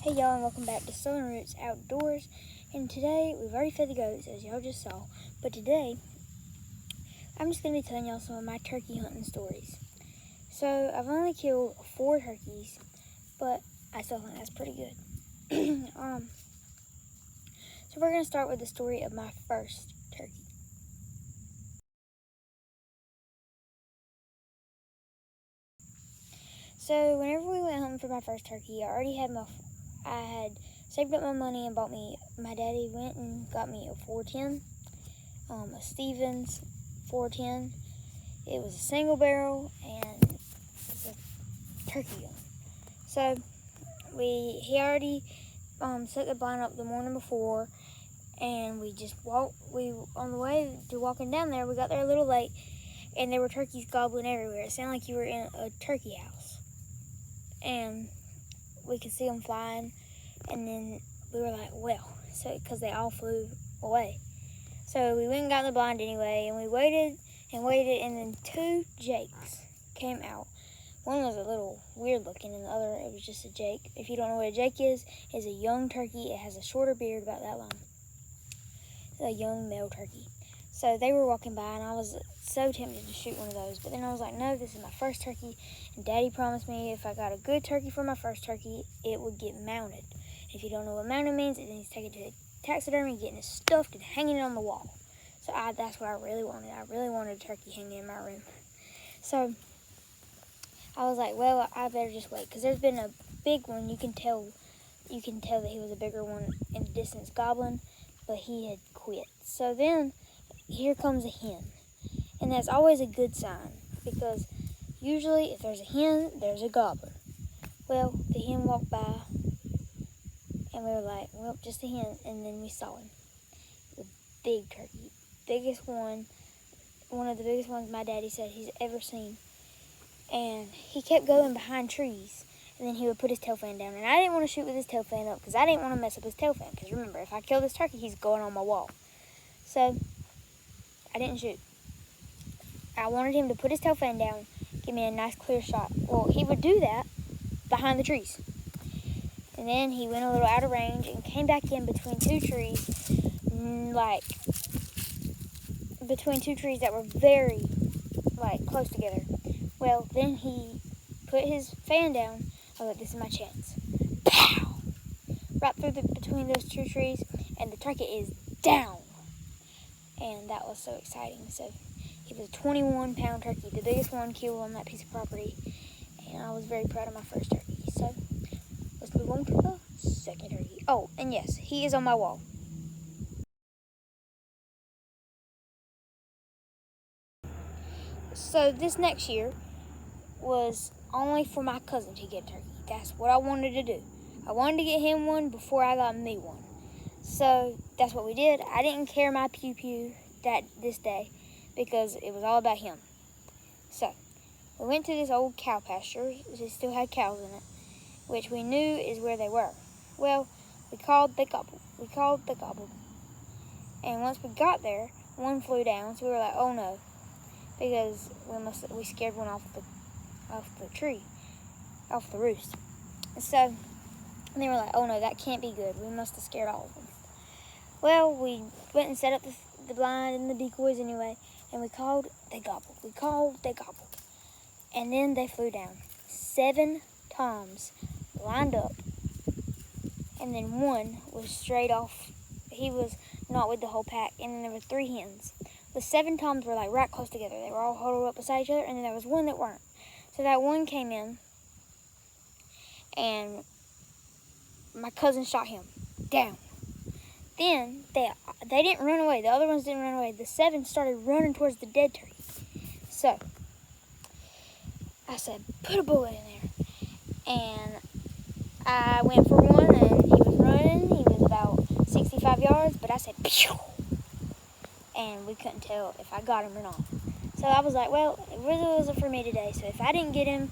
Hey y'all, and welcome back to Southern Roots Outdoors. And today, we've already fed the goats, as y'all just saw. But today, I'm just going to be telling y'all some of my turkey hunting stories. So, I've only killed 4 turkeys, but I still think that's pretty good. So we're going to start with the story of my first turkey. So, whenever we went hunting for my first turkey, I had saved up my money and my daddy went and got me a 410, a Stevens 410. It was a single barrel and it was a turkey gun. So he already set the blind up the morning before, and we just walked. On the way to walking down there, we got there a little late, and there were turkeys gobbling everywhere. It sounded like you were in a turkey house, and we could see them flying. And then we were like, well, so because they all flew away. So we went and got in the blind anyway, and we waited, and then 2 jakes came out. One was a little weird looking, and the other, it was just a jake. If you don't know what a jake is a young turkey. It has a shorter beard, about that long. A young male turkey. So they were walking by, and I was so tempted to shoot one of those. But then I was like, no, this is my first turkey, and Daddy promised me if I got a good turkey for my first turkey, it would get mounted. If you don't know what mounted means, it means taking it to taxidermy, getting it stuffed, and hanging it on the wall. So that's what I really wanted. I really wanted a turkey hanging in my room. So I was like, well, I better just wait, because there's been a big one. You can tell that he was a bigger one in the distance gobbling, but he had quit. So then here comes a hen, and that's always a good sign, because usually if there's a hen, there's a gobbler. Well, the hen walked by, and we were like, well, just a hen, and then we saw him. The big turkey, one of the biggest ones my daddy said he's ever seen. And he kept going behind trees, and then he would put his tail fan down. And I didn't want to shoot with his tail fan up, because I didn't want to mess up his tail fan. Because remember, if I kill this turkey, he's going on my wall. So I didn't shoot. I wanted him to put his tail fan down, give me a nice clear shot. Well, he would do that behind the trees. And then he went a little out of range and came back in between 2 trees, between 2 trees that were very, close together. Well, then he put his fan down. I was like, this is my chance. Pow! Right through between those 2 trees, and the turkey is down. And that was so exciting. So he was a 21-pound turkey, the biggest one killed on that piece of property. And I was very proud of my first turkey. So let's move on to the second turkey. Oh, and yes, he is on my wall. So this next year was only for my cousin to get a turkey. That's what I wanted to do. I wanted to get him one before I got me one. So that's what we did. I didn't care my pew-pew this day, because it was all about him. So we went to this old cow pasture. It still had cows in it, which we knew is where they were. Well, we called, they gobbled. And once we got there, one flew down, so we were like, oh no, because we scared one off the tree, off the roost. And so they were like, oh no, that can't be good. We must have scared all of them. Well, we went and set up the blind and the decoys anyway, and we called, they gobbled. And then they flew down. 7 toms lined up, and then one was straight off. He was not with the whole pack, and then there were 3 hens. The 7 toms were right close together. They were all huddled up beside each other, and then there was one that weren't. So that one came in, and my cousin shot him down. Then they didn't run away. The other ones didn't run away. The 7 started running towards the dead turkey. So I said, put a bullet in there. And I went for one, and he was running. He was about 65 yards, but I said, pew! And we couldn't tell if I got him or not. So I was like, well, it really wasn't for me today. So if I didn't get him,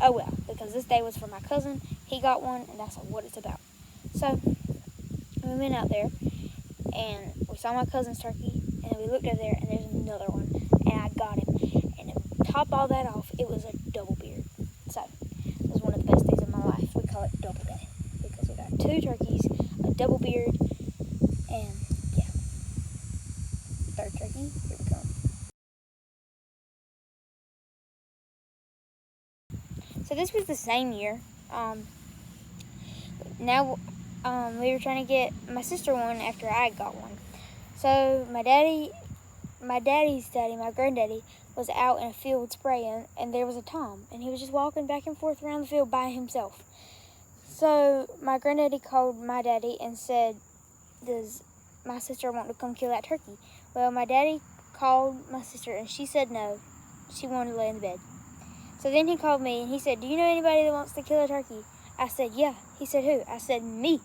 oh well, because this day was for my cousin. He got one, and that's what it's about. So we went out there, and we saw my cousin's turkey, and we looked over there, and there's another one, and I got him. And to top all that off, it was a double beard. So it was one of the best days of my life. We call it double day, because 2 turkeys, a double beard, and yeah. 3rd turkey, here we go. So this was the same year. We were trying to get my sister one after I got one. So my daddy's daddy, my granddaddy, was out in a field spraying, and there was a tom, and he was just walking back and forth around the field by himself. So my granddaddy called my daddy and said, "Does my sister want to come kill that turkey?" Well, my daddy called my sister, and she said no. She wanted to lay in the bed. So then he called me, and he said, "Do you know anybody that wants to kill a turkey?" I said, "Yeah." He said, "Who?" I said, "Me."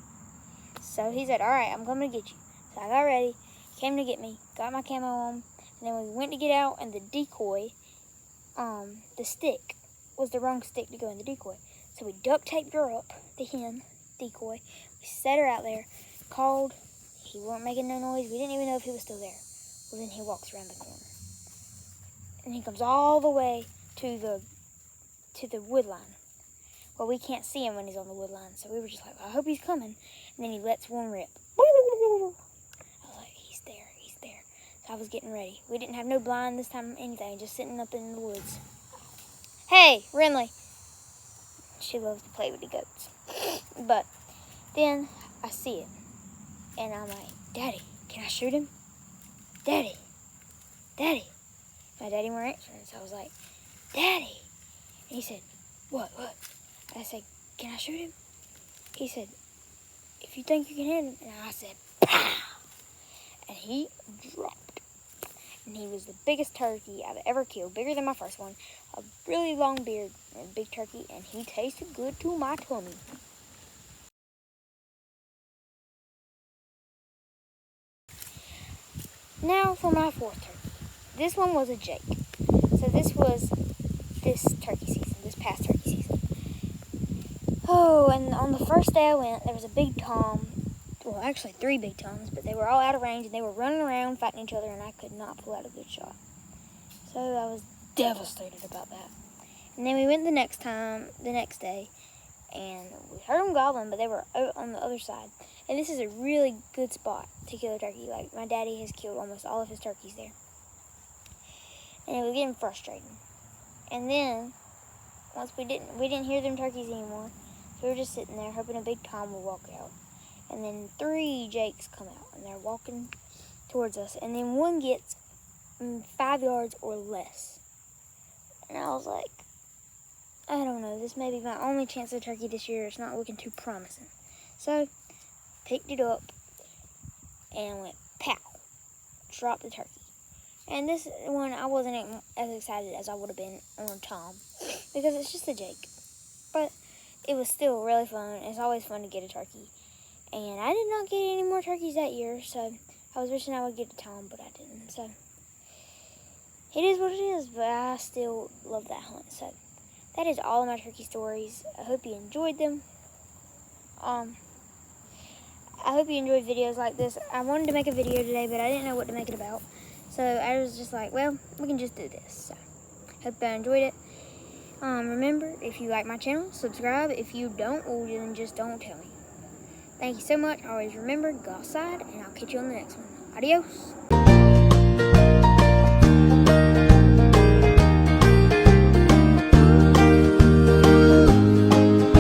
So he said, "All right, I'm coming to get you." So I got ready, came to get me, got my camo on, and then we went to get out, and the decoy, the stick, was the wrong stick to go in the decoy. So we duct taped her up, the hen decoy. We set her out there, called. He weren't making no noise. We didn't even know if he was still there. Well, then he walks around the corner, and he comes all the way to the wood line. Well, we can't see him when he's on the wood line, so we were just like, I hope he's coming. And then he lets one rip. I was like, he's there, he's there. So I was getting ready. We didn't have no blind this time, anything, just sitting up in the woods. Hey, Renly. She loves to play with the goats. But then I see it, and I'm like, Daddy, can I shoot him? Daddy, Daddy. My daddy weren't answering, so I was like, Daddy. And he said, what? I said, can I shoot him? He said, if you think you can hit him. And I said, pow! And he dropped. And he was the biggest turkey I've ever killed, bigger than my first one. A really long beard and a big turkey, and he tasted good to my tummy. Now for my 4th turkey. This one was a Jake. So this was this turkey season, this past turkey season. Oh, and on the first day I went, there was a big tom. Well, actually 3 big toms, but they were all out of range, and they were running around fighting each other, and I could not pull out a good shot. So I was devastated about that. And then we went the next day, and we heard them gobbling, but they were on the other side. And this is a really good spot to kill a turkey. Like, my daddy has killed almost all of his turkeys there. And it was getting frustrating. And then, once we didn't hear them turkeys anymore, so we were just sitting there hoping a big tom would walk out. And then 3 jakes come out, and they're walking towards us. And then one gets 5 yards or less. And I was like, I don't know, this may be my only chance at turkey this year. It's not looking too promising. So, picked it up and went pow, dropped the turkey. And this one, I wasn't as excited as I would have been on a tom, because it's just a Jake. But it was still really fun. It's always fun to get a turkey. And I did not get any more turkeys that year, so I was wishing I would get a tom, but I didn't. So it is what it is, but I still love that hunt. So that is all of my turkey stories. I hope you enjoyed them. I hope you enjoyed videos like this. I wanted to make a video today, but I didn't know what to make it about. So I was just like, well, we can just do this. So hope you enjoyed it. Remember, if you like my channel, subscribe. If you don't, well, then just don't tell me. Thank you so much. Always remember, go outside, and I'll catch you on the next one. Adios.